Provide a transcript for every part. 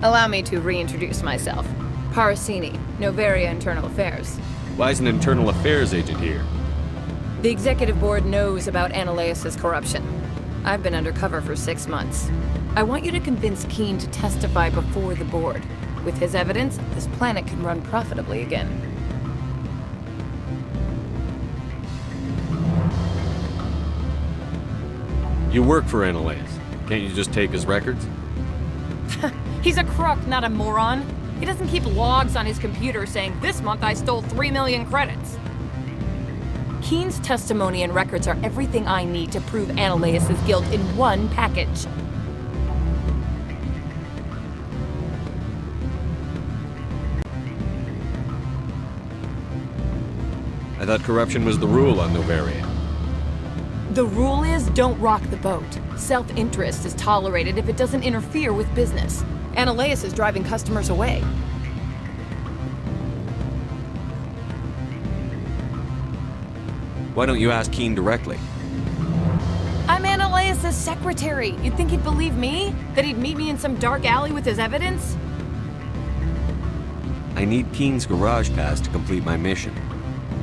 Allow me to reintroduce myself. Parasini, Novaria Internal Affairs. Why is an internal affairs agent here? The executive board knows about Analeus' corruption. I've been undercover for 6 months. I want you to convince Keene to testify before the board. With his evidence, this planet can run profitably again. You work for Analeus. Can't you just take his records? He's a crook, not a moron. He doesn't keep logs on his computer saying, "This month I stole 3 million credits." Keene's testimony and records are everything I need to prove Analeus' guilt in one package. I thought corruption was the rule on Novaria. The rule is, don't rock the boat. Self-interest is tolerated if it doesn't interfere with business. Analeus is driving customers away. Why don't you ask Keene directly? I'm Analeus' secretary. You'd think he'd believe me? That he'd meet me in some dark alley with his evidence? I need Keene's garage pass to complete my mission.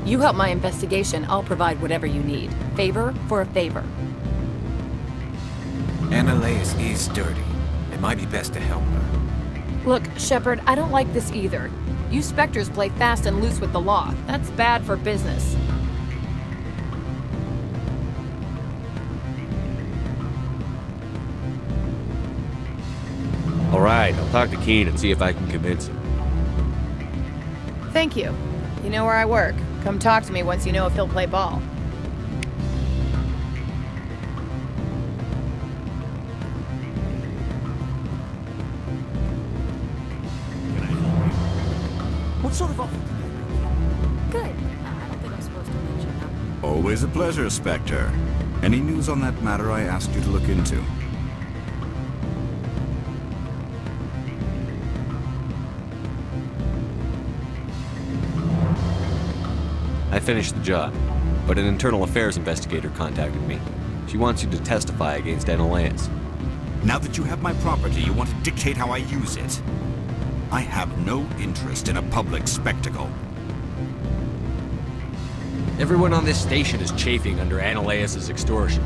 You help my investigation, I'll provide whatever you need. Favor for a favor. Analeus is dirty. It might be best to help her. Look, Shepard, I don't like this either. You Spectres play fast and loose with the law. That's bad for business. All right, I'll talk to Keene and see if I can convince him. Thank you. You know where I work. Come talk to me once you know if he'll play ball. Can I help you? What sort of offer? Good. I don't think I'm supposed to mention that. Always a pleasure, Spectre. Any news on that matter I asked you to look into? I finished the job, but an internal affairs investigator contacted me. She wants you to testify against Analeus. Now that you have my property, you want to dictate how I use it. I have no interest in a public spectacle. Everyone on this station is chafing under Analeus' extortion.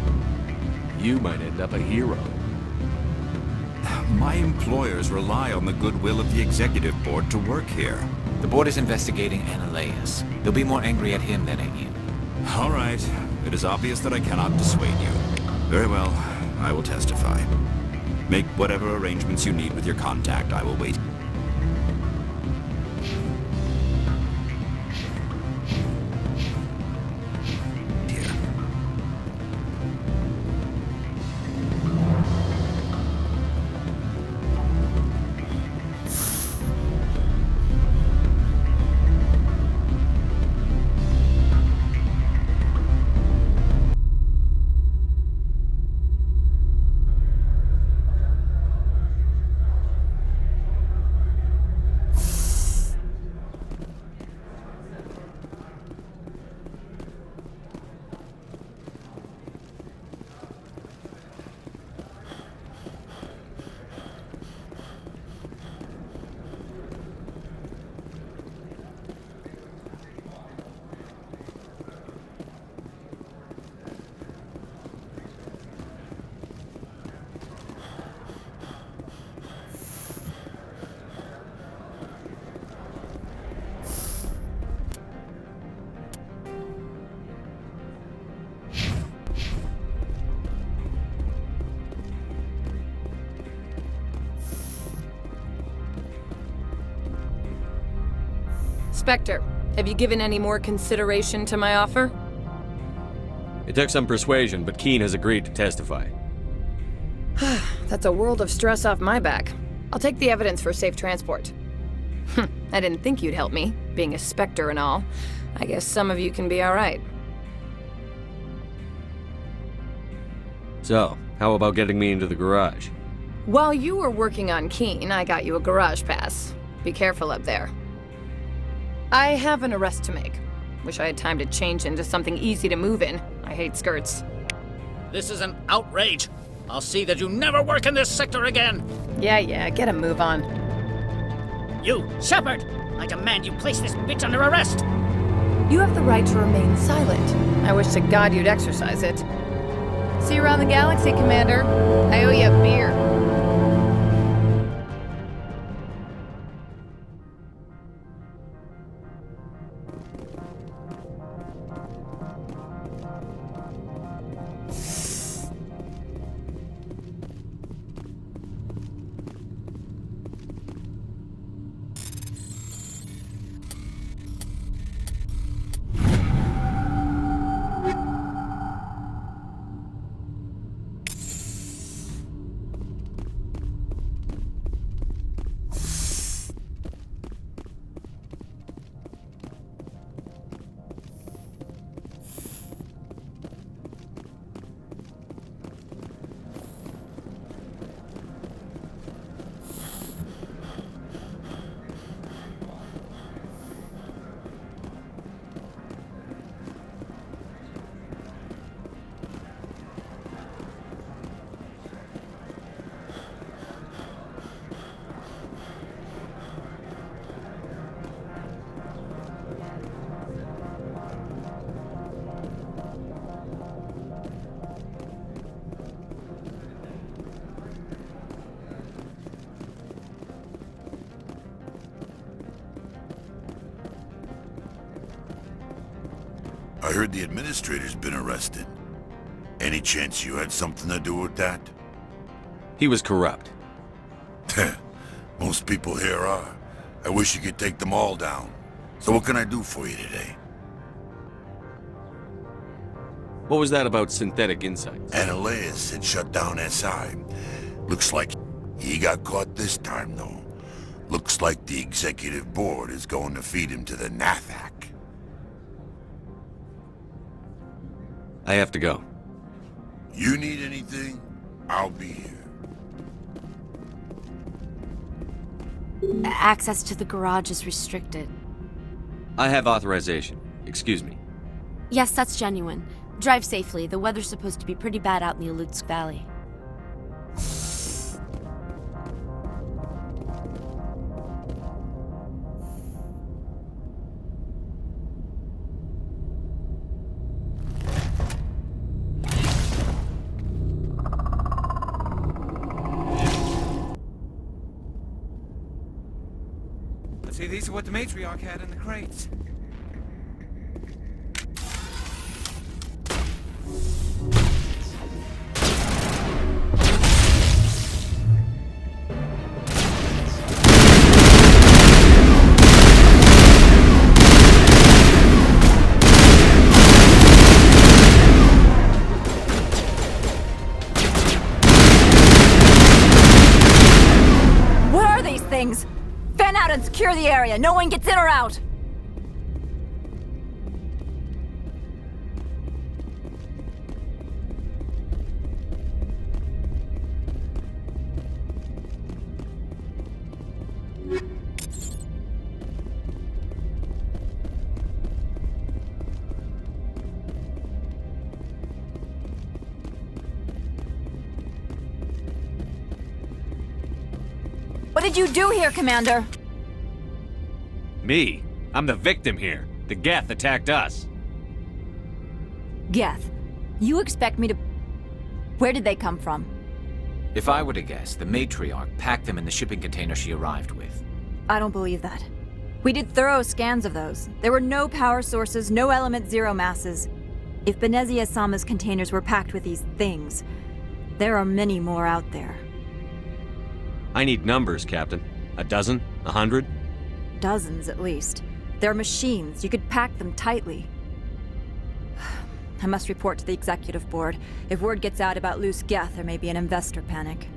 You might end up a hero. My employers rely on the goodwill of the executive board to work here. The board is investigating Analeus. They'll be more angry at him than at you. All right. It is obvious that I cannot dissuade you. Very well. I will testify. Make whatever arrangements you need with your contact. I will wait. Spectre, have you given any more consideration to my offer? It took some persuasion, but Keene has agreed to testify. That's a world of stress off my back. I'll take the evidence for safe transport. I didn't think you'd help me, being a Spectre and all. I guess some of you can be alright. So, how about getting me into the garage? While you were working on Keene, I got you a garage pass. Be careful up there. I have an arrest to make. Wish I had time to change into something easy to move in. I hate skirts. This is an outrage. I'll see that you never work in this sector again. Yeah, get a move on. You, Shepard! I demand you place this bitch under arrest! You have the right to remain silent. I wish to God you'd exercise it. See you around the galaxy, Commander. I owe you a beer. I heard the administrator's been arrested. Any chance you had something to do with that? He was corrupt. Most people here are. I wish you could take them all down. So what can I do for you today? What was that about synthetic insights? Ananias had shut down SI. Looks like he got caught this time, though. Looks like the executive board is going to feed him to the Nathak. I have to go. You need anything? I'll be here. Access to the garage is restricted. I have authorization. Excuse me. Yes, that's genuine. Drive safely. The weather's supposed to be pretty bad out in the Alutsk Valley. See, these are what the matriarch had in the crates. What are these things? Fan out and secure the area. No one gets in or out. What did you do here, Commander? Me? I'm the victim here. The Geth attacked us. Geth. You expect me to... Where did they come from? If I were to guess, the matriarch packed them in the shipping container she arrived with. I don't believe that. We did thorough scans of those. There were no power sources, no element zero masses. If Benezia Sama's containers were packed with these things, there are many more out there. I need numbers, Captain. A dozen? 100? Dozens, at least. They're machines. You could pack them tightly. I must report to the executive board. If word gets out about loose Geth, there may be an investor panic.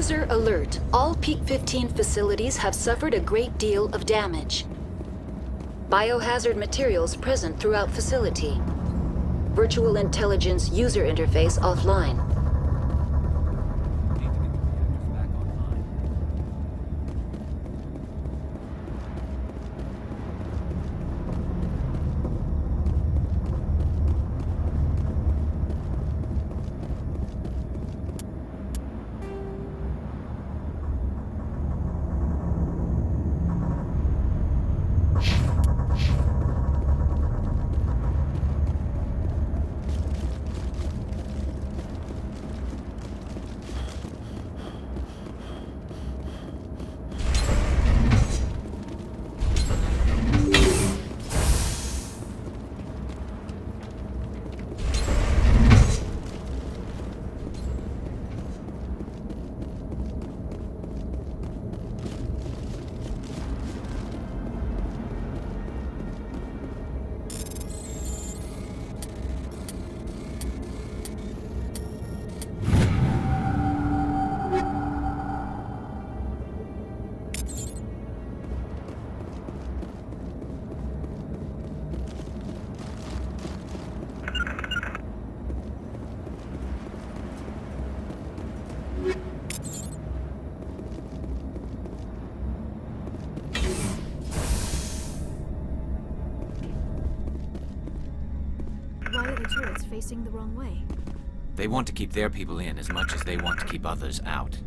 User alert. All Peak 15 facilities have suffered a great deal of damage. Biohazard materials present throughout facility. Virtual intelligence user interface offline. Why are the turrets facing the wrong way? They want to keep their people in as much as they want to keep others out.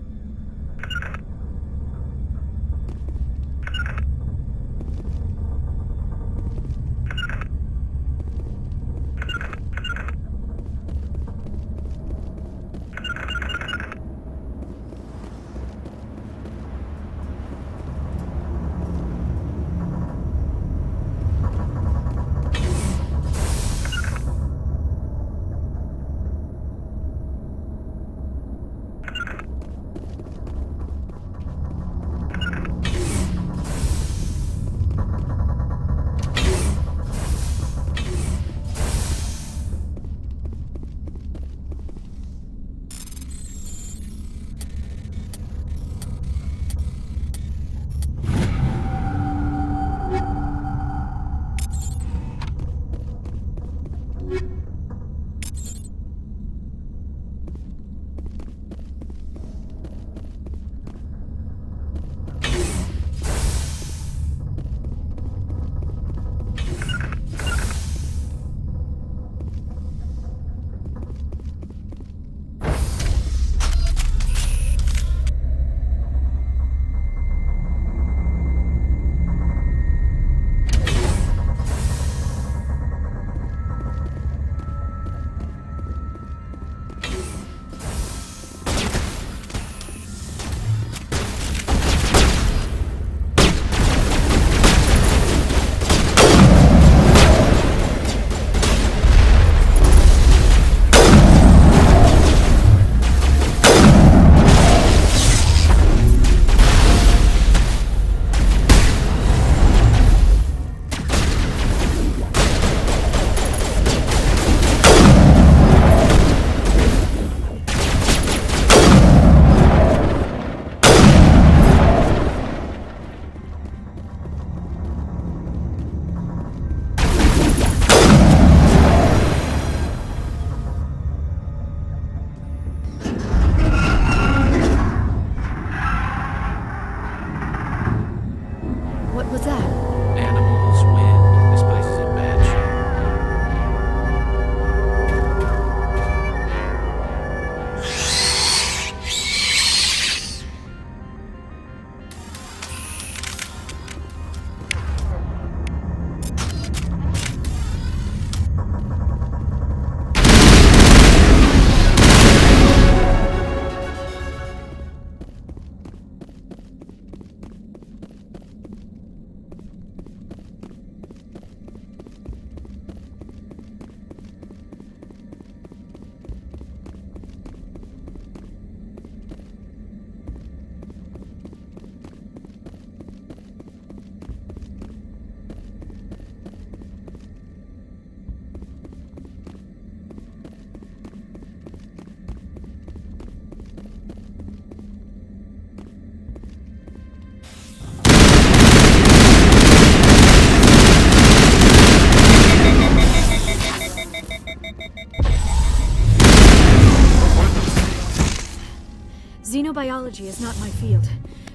Xenobiology is not my field.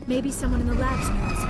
Maybe someone in the labs knows.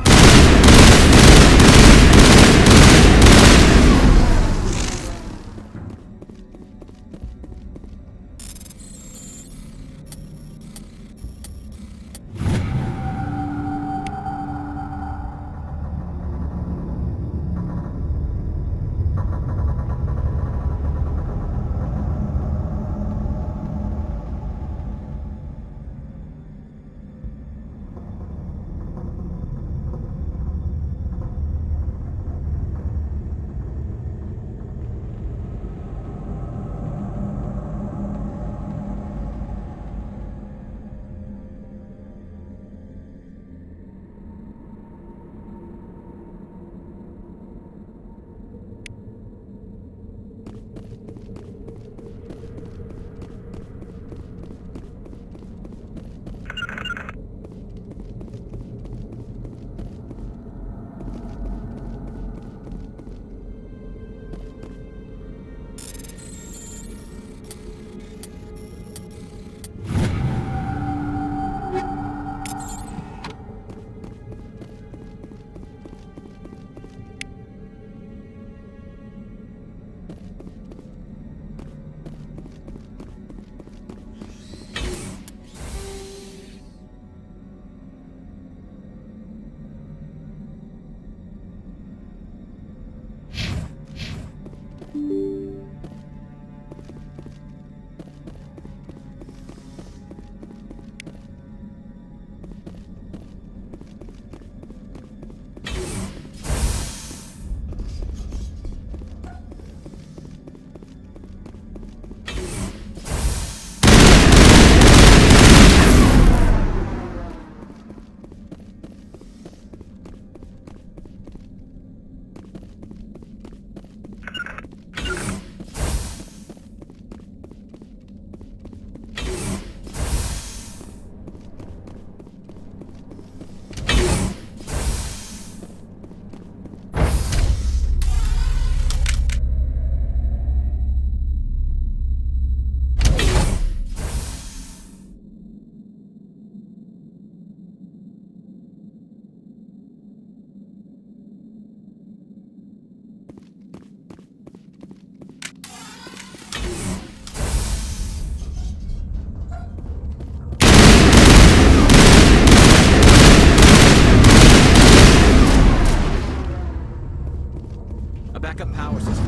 Backup power system.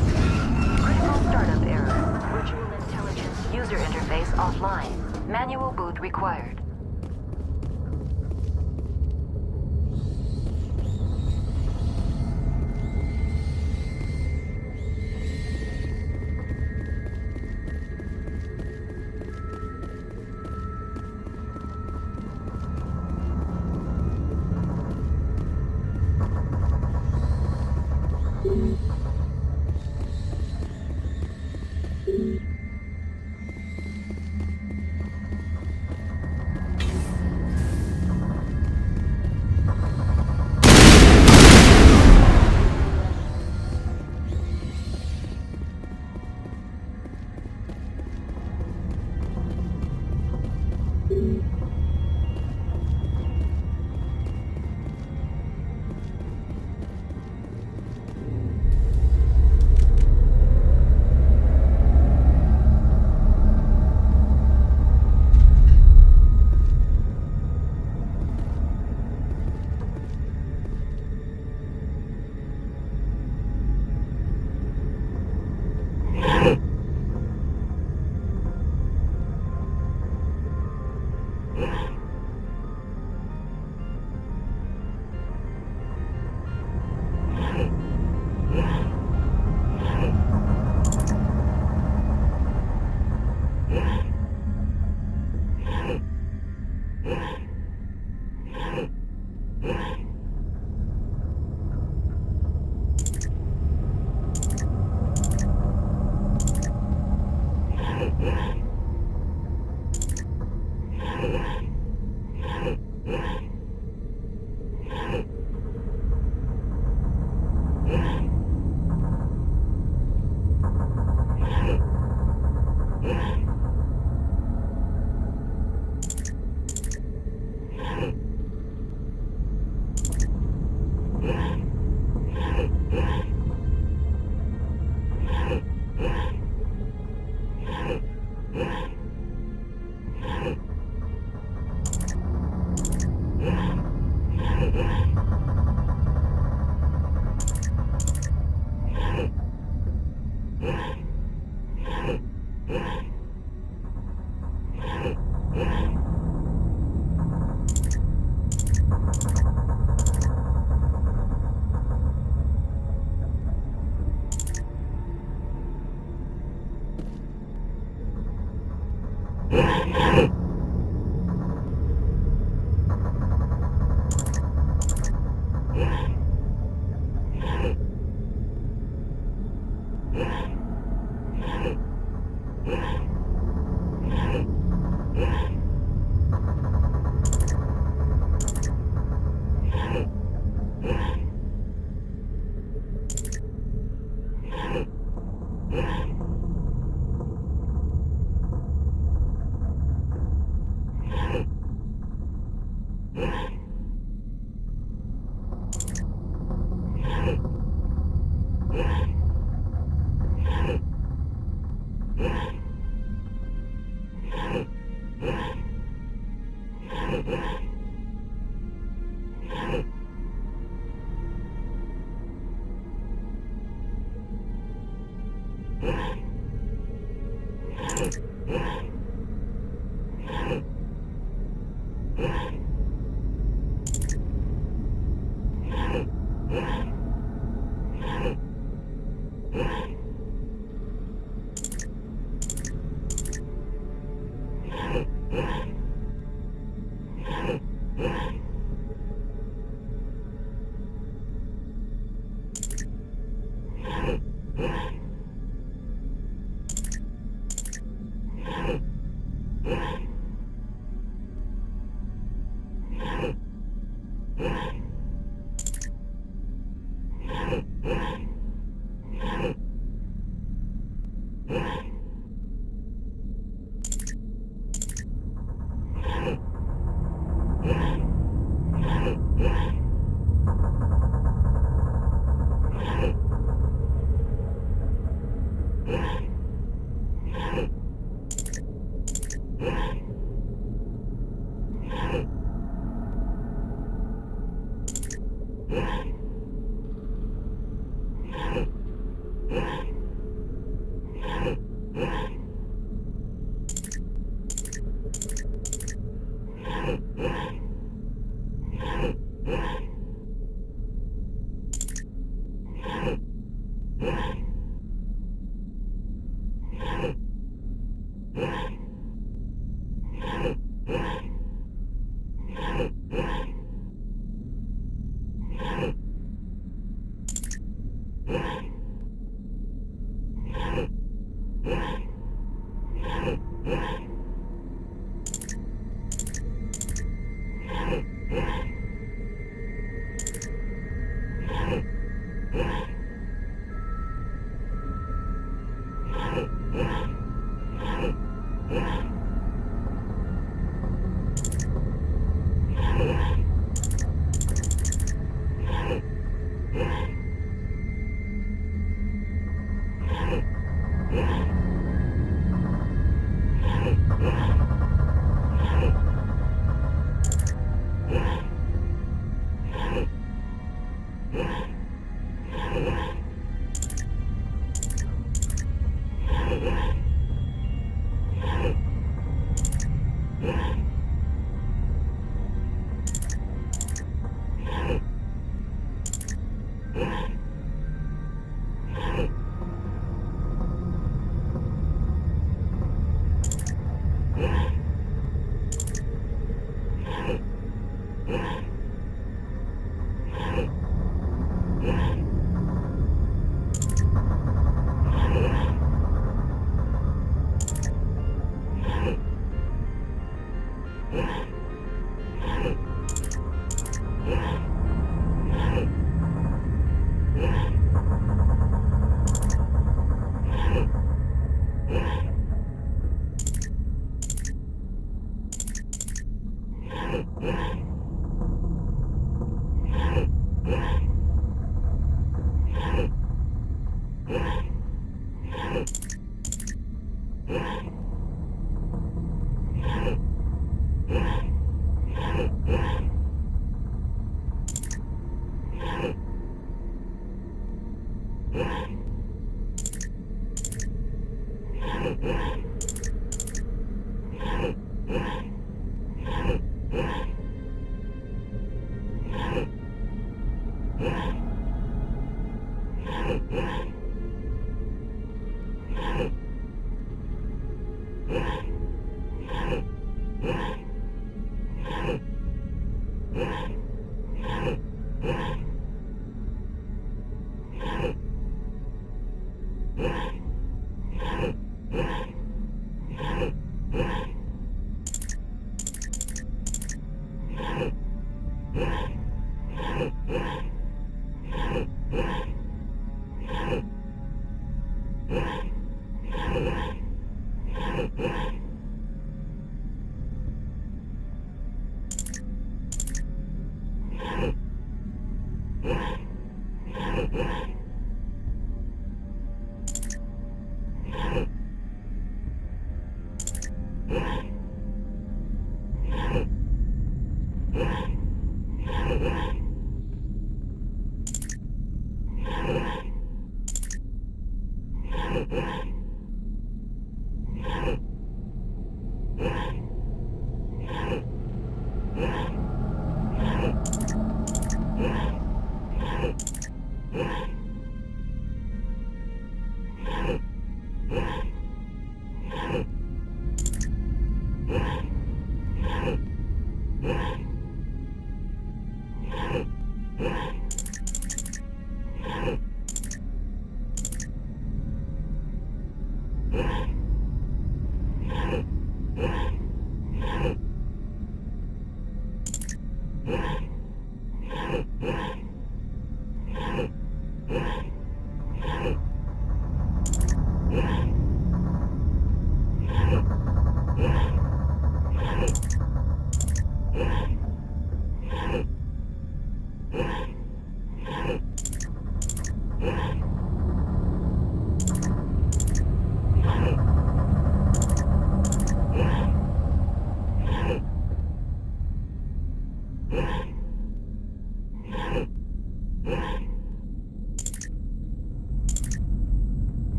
Critical startup error. Virtual intelligence user interface offline. Manual boot required.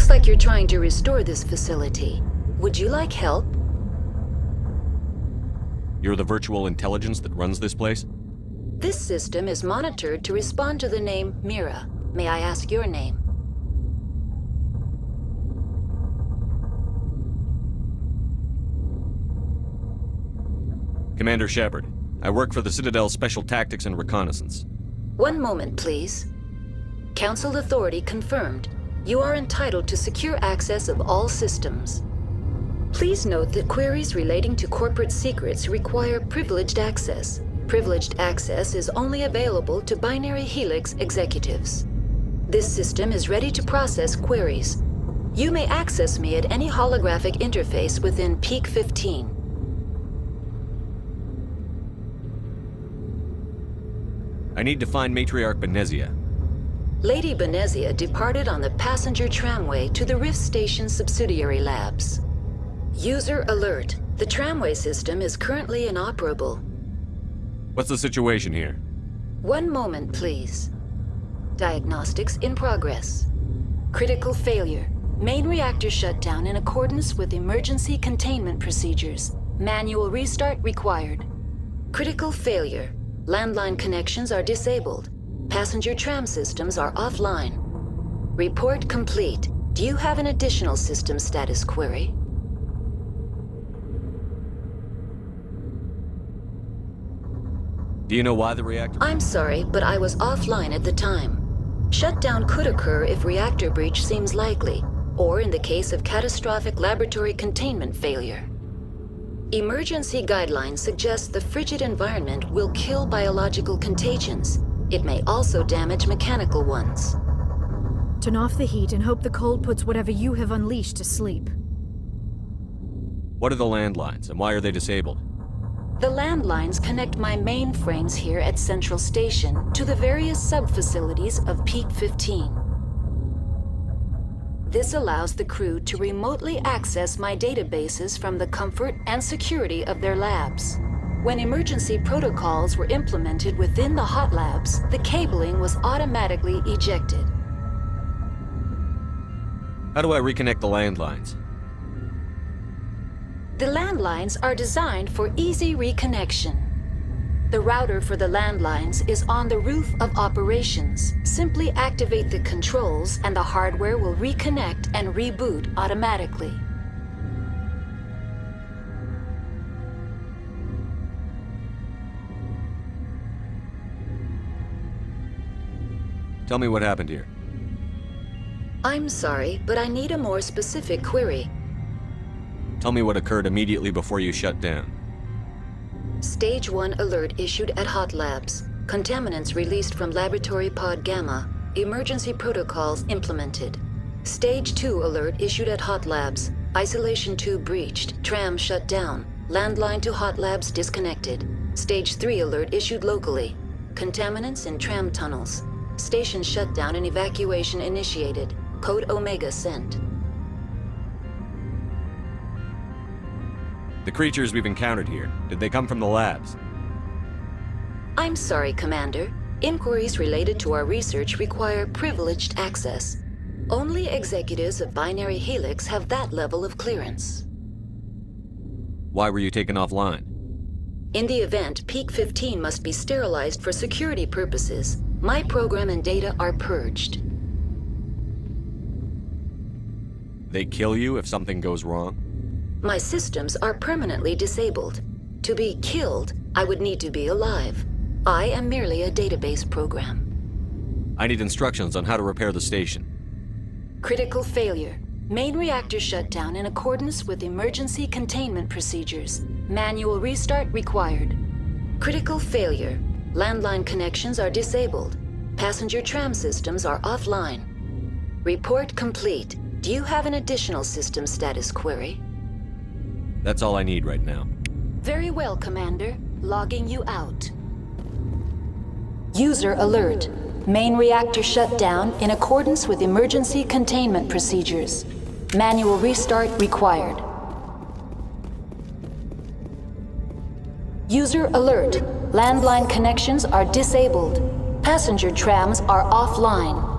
Looks like you're trying to restore this facility. Would you like help? You're the virtual intelligence that runs this place? This system is monitored to respond to the name Mira. May I ask your name? Commander Shepard, I work for the Citadel's Special Tactics and Reconnaissance. One moment, please. Council authority confirmed. You are entitled to secure access of all systems. Please note that queries relating to corporate secrets require privileged access. Privileged access is only available to Binary Helix executives. This system is ready to process queries. You may access me at any holographic interface within Peak 15. I need to find Matriarch Benezia. Lady Benezia departed on the passenger tramway to the Rift Station subsidiary labs. User alert. The tramway system is currently inoperable. What's the situation here? One moment, please. Diagnostics in progress. Critical failure. Main reactor shutdown in accordance with emergency containment procedures. Manual restart required. Critical failure. Landline connections are disabled. Passenger tram systems are offline. Report complete. Do you have an additional system status query? Do you know why the reactor... I'm sorry, but I was offline at the time. Shutdown could occur if reactor breach seems likely, or in the case of catastrophic laboratory containment failure. Emergency guidelines suggest the frigid environment will kill biological contagions. It may also damage mechanical ones. Turn off the heat and hope the cold puts whatever you have unleashed to sleep. What are the landlines, and why are they disabled? The landlines connect my mainframes here at Central Station to the various sub-facilities of Peak 15. This allows the crew to remotely access my databases from the comfort and security of their labs. When emergency protocols were implemented within the hot labs, the cabling was automatically ejected. How do I reconnect the landlines? The landlines are designed for easy reconnection. The router for the landlines is on the roof of operations. Simply activate the controls and the hardware will reconnect and reboot automatically. Tell me what happened here. I'm sorry, but I need a more specific query. Tell me what occurred immediately before you shut down. Stage 1 alert issued at Hot Labs. Contaminants released from Laboratory Pod Gamma. Emergency protocols implemented. Stage 2 alert issued at Hot Labs. Isolation tube breached. Tram shut down. Landline to Hot Labs disconnected. Stage 3 alert issued locally. Contaminants in tram tunnels. Station shutdown and evacuation initiated. Code Omega sent. The creatures we've encountered here, did they come from the labs? I'm sorry, Commander. Inquiries related to our research require privileged access. Only executives of Binary Helix have that level of clearance. Why were you taken offline? In the event, Peak 15 must be sterilized for security purposes. My program and data are purged. They kill you if something goes wrong? My systems are permanently disabled. To be killed, I would need to be alive. I am merely a database program. I need instructions on how to repair the station. Critical failure. Main reactor shutdown in accordance with emergency containment procedures. Manual restart required. Critical failure. Landline connections are disabled. Passenger tram systems are offline. Report complete. Do you have an additional system status query? That's all I need right now. Very well, Commander. Logging you out. User alert. Main reactor shut down in accordance with emergency containment procedures. Manual restart required. User alert. Landline connections are disabled. Passenger trams are offline.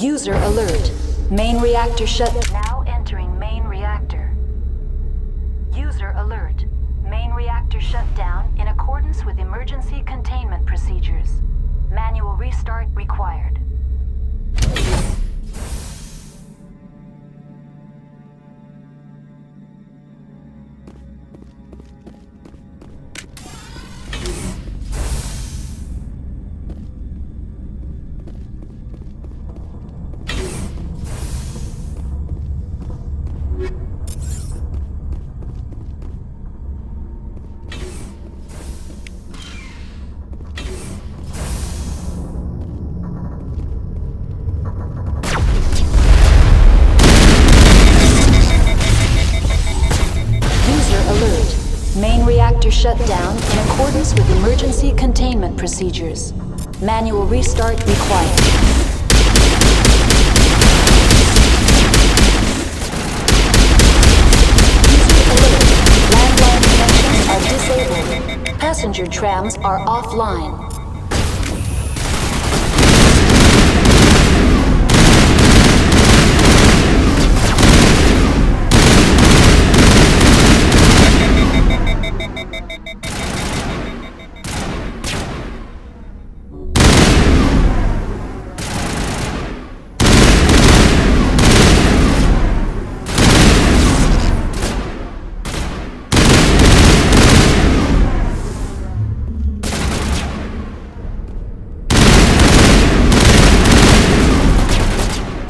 User alert. Main reactor shut. Now entering main reactor. User alert. Main reactor shut down in accordance with emergency containment procedures. Manual restart required. Main reactor shut down in accordance with emergency containment procedures. Manual restart required. Landline connections are disabled. Passenger trams are offline.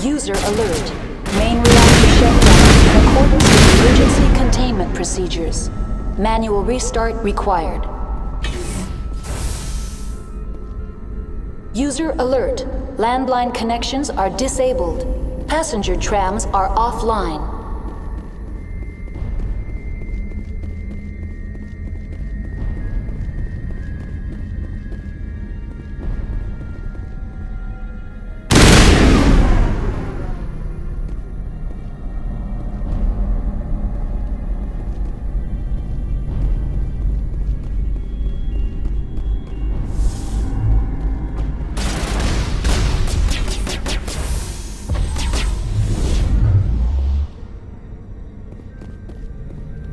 User alert. Main reactor shut down in accordance with emergency containment procedures. Manual restart required. User alert. Landline connections are disabled. Passenger trams are offline.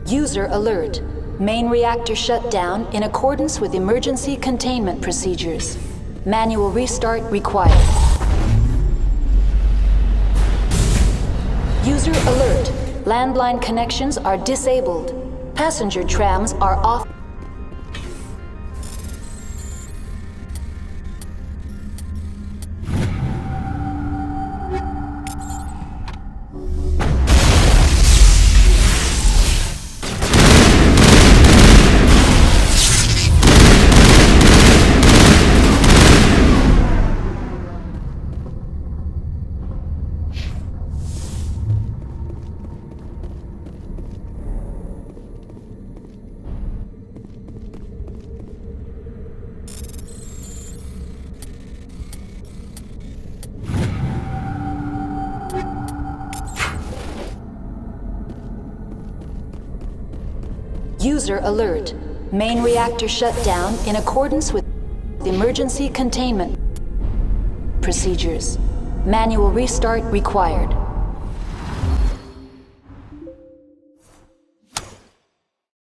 User alert. Main reactor shut down in accordance with emergency containment procedures. Manual restart required. User alert. Landline connections are disabled. Passenger trams are off. User alert. Main reactor shut down in accordance with emergency containment procedures. Manual restart required.